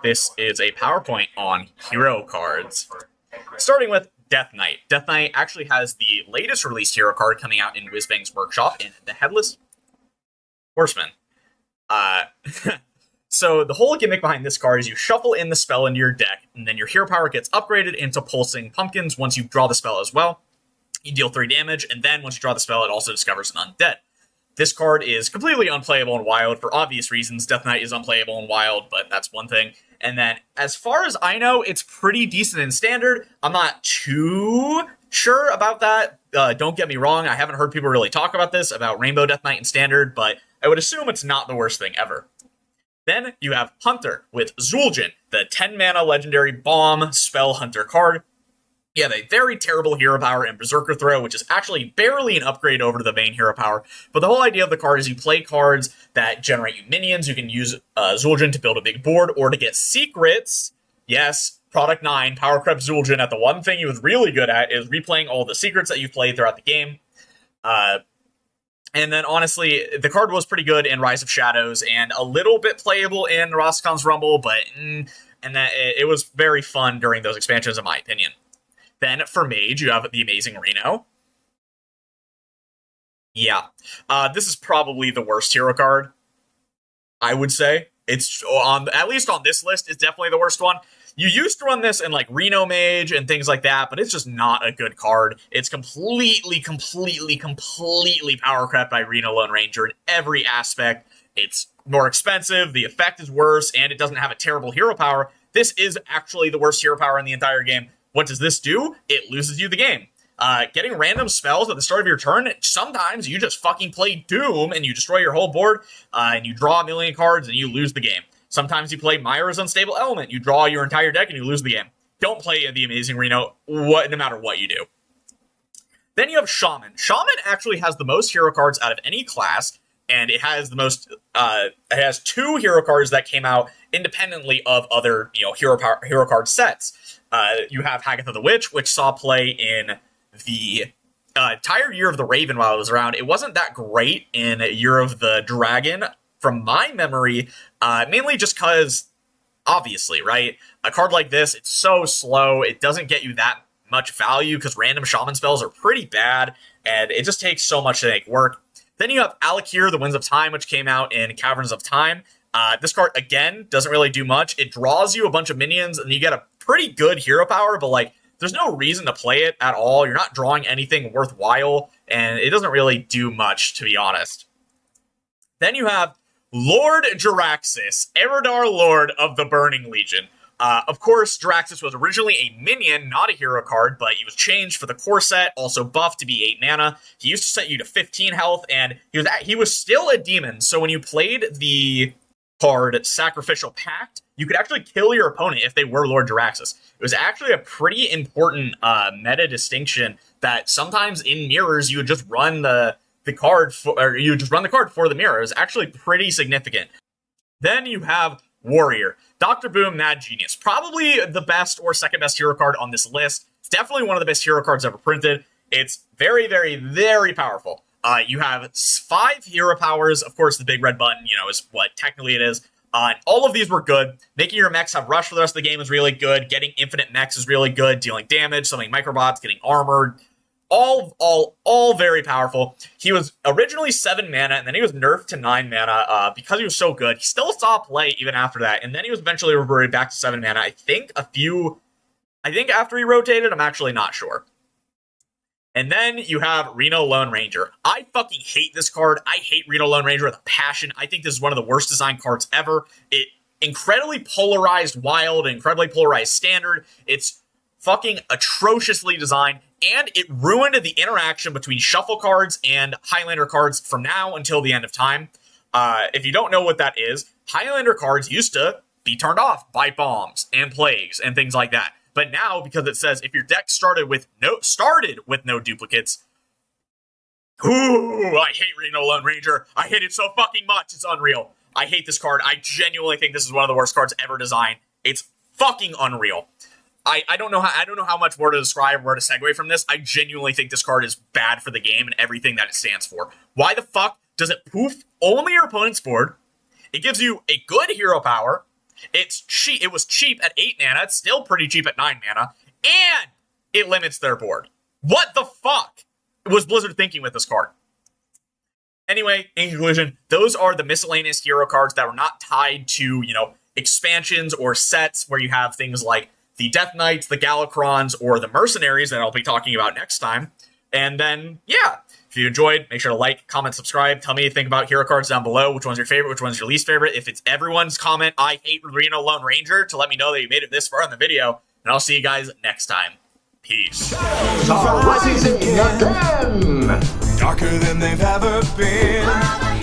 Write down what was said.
This is a PowerPoint on hero cards. Starting with Death Knight. Death Knight actually has the latest released hero card coming out in Whizbang's workshop in the Headless Horseman. Uh, so the whole gimmick behind this card is you shuffle in the spell into your deck, and then your hero power gets upgraded into Pulsing Pumpkins once you draw the spell as well. You deal 3 damage, and then once you draw the spell, it also discovers an undead. This card is completely unplayable in Wild for obvious reasons. Death Knight is unplayable in Wild, but that's one thing. And then, as far as I know, it's pretty decent in Standard. I'm not too sure about that. Don't get me wrong, I haven't heard people really talk about this, about Rainbow Death Knight in Standard, but I would assume it's not the worst thing ever. Then you have Hunter with Zul'jin, the 10-mana legendary bomb spell Hunter card. You have a very terrible hero power in Berserker Throw, which is actually barely an upgrade over to the main hero power. But the whole idea of the card is you play cards that generate you minions. You can use Zul'jin to build a big board or to get secrets. Yes, Product 9, Power Creep Zul'jin at the one thing he was really good at is replaying all the secrets that you've played throughout the game. And then, honestly, the card was pretty good in Rise of Shadows and a little bit playable in Roscon's Rumble, but and that it was very fun during those expansions, in my opinion. Then, for Mage, you have the amazing Reno. Yeah. This is probably the worst hero card, I would say. It's, at least on this list, it's definitely the worst one. You used to run this in, like, Reno Mage and things like that, but it's just not a good card. It's completely power crept by Reno Lone Ranger in every aspect. It's more expensive, the effect is worse, and it doesn't have a terrible hero power. This is actually the worst hero power in the entire game. What does this do? It loses you the game. Getting random spells at the start of your turn, sometimes you just fucking play Doom and you destroy your whole board, and you draw a million cards and you lose the game. Sometimes you play Myra's Unstable Element, you draw your entire deck and you lose the game. Don't play the amazing Reno, no matter what you do. Then you have Shaman. Shaman actually has the most hero cards out of any class, and it has the most. It has 2 hero cards that came out independently of other, hero card sets. You have Hagatha the Witch, which saw play in the entire Year of the Raven while it was around. It wasn't that great in Year of the Dragon, from my memory, mainly just because, obviously, right? A card like this, it's so slow, it doesn't get you that much value because random Shaman spells are pretty bad, and it just takes so much to make work. Then you have Alakir, the Winds of Time, which came out in Caverns of Time. This card, again, doesn't really do much. It draws you a bunch of minions, and you get a pretty good hero power, but, like, there's no reason to play it at all. You're not drawing anything worthwhile, and it doesn't really do much, to be honest. Then you have Lord Jaraxxus, Eridar Lord of the Burning Legion. Of course, Jaraxxus was originally a minion, not a hero card, but he was changed for the core set, also buffed to be 8 mana. He used to set you to 15 health, and he was still a demon, so when you played the card Sacrificial Pact, you could actually kill your opponent if they were Lord Jaraxxus. It was actually a pretty important meta distinction that sometimes in mirrors you would just run the card for the mirror. It was actually pretty significant. Then you have Warrior. Dr. Boom, Mad Genius. Probably the best or second best hero card on this list. It's definitely one of the best hero cards ever printed. It's very, very, very powerful. You have 5 hero powers. Of course, the big red button, is what technically it is. All of these were good. Making your mechs have rush for the rest of the game is really good. Getting infinite mechs is really good. Dealing damage, summoning microbots, getting armored. All very powerful. He was originally 7 mana, and then he was nerfed to 9 mana because he was so good. He still saw play even after that, and then he was eventually reverted back to 7 mana. I think after he rotated, I'm actually not sure. And then you have Reno Lone Ranger. I fucking hate this card. I hate Reno Lone Ranger with a passion. I think this is one of the worst designed cards ever. It incredibly polarized Wild, incredibly polarized Standard. It's fucking atrociously designed, and it ruined the interaction between shuffle cards and Highlander cards from now until the end of time. If you don't know what that is, Highlander cards used to be turned off by bombs and plagues and things like that. But now, because it says if your deck started with no duplicates, ooh, I hate Reno Lone Ranger. I hate it so fucking much. It's unreal. I hate this card. I genuinely think this is one of the worst cards ever designed. It's fucking unreal. I don't know how much more to describe, where to segue from this. I genuinely think this card is bad for the game and everything that it stands for. Why the fuck does it poof only your opponent's board? It gives you a good hero power. It's cheap. It was cheap at 8 mana. It's still pretty cheap at 9 mana. And it limits their board. What the fuck was Blizzard thinking with this card? Anyway, in conclusion, those are the miscellaneous hero cards that were not tied to, expansions or sets where you have things like the Death Knights, the Galakrons, or the Mercenaries that I'll be talking about next time. And then, yeah, if you enjoyed, make sure to like, comment, subscribe. Tell me what you think about hero cards down below. Which one's your favorite? Which one's your least favorite? If it's everyone's comment, I hate Reno Lone Ranger, to let me know that you made it this far in the video. And I'll see you guys next time. Peace. Rising again. Darker than they've ever been.